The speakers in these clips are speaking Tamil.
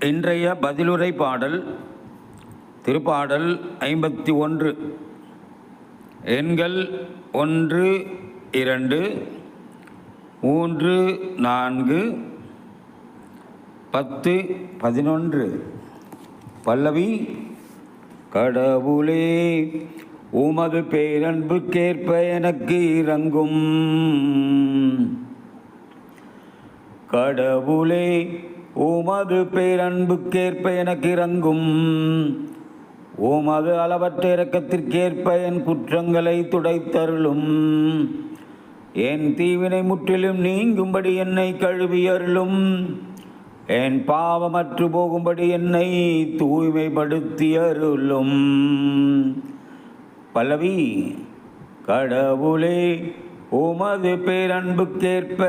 இன்றைய பதிலுரை பாடல் திருப்பாடல் 51. எண்கள் 1, 2, 3, 4, 10, 11. பல்லவி. கடவுளே உமது பேரன்புக்கேற்ப எனக்கு இரங்கும். கடவுளே உமது பேரன்புக்கேற்ப எனக்கு இரங்கும். உமது அளவற்ற இரக்கத்திற்கேற்ப என் குற்றங்களை துடைத்தருளும். என் தீவினை முற்றிலும் நீங்கும்படி என்னை கழுவியருளும். என் பாவமற்று போகும்படி என்னை தூய்மைப்படுத்தியருளும். பல்லவி. கடவுளே உமது பேரன்புக்கேற்ப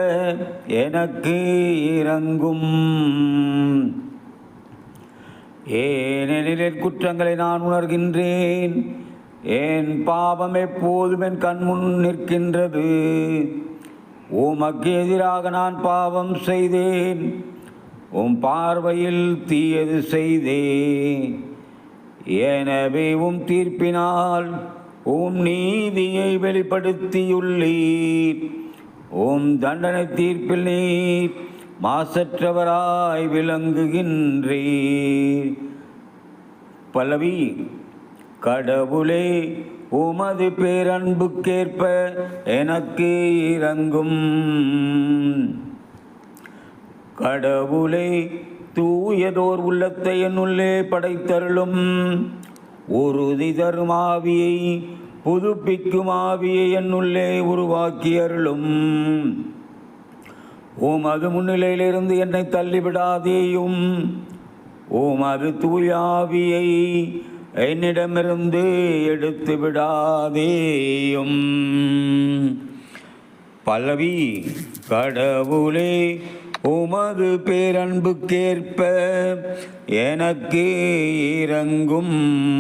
எனக்கு இரங்கும். ஏனெனில் என் குற்றங்களை நான் உணர்கின்றேன். என் பாவம் எப்போதும் என் கண்முன் நிற்கின்றது. உமக்கு எதிராக நான் பாவம் செய்தேன். உம் பார்வையில் தீயது செய்தேன். எனவே உம் தீர்ப்பினால் உம் நீதியை வெளிப்படுத்தியுள்ளீர். உம் தண்டனை தீர்ப்பில் நீர் மாசற்றவராய் விளங்குகின்றீர். பல்லவி. கடவுளே உமது பேரன்புக்கேற்ப எனக்கு இரங்கும். கடவுளே தூயதோர் உள்ளத்தை என்னுள்ளே படைத்தருளும். உறுதி தரும் ஆவியை புதுப்பிக்கும் ஆவியை என்னுள்ளே உருவாக்கியருளும். உமது முன்னிலையிலிருந்து என்னை தள்ளிவிடாதேயும். உமது தூய ஆவியை என்னிடமிருந்து எடுத்து விடாதேயும். பல்லவி. கடவுளே உமது பேரன்புக்கேற்ப எனக்கு இரங்கும்.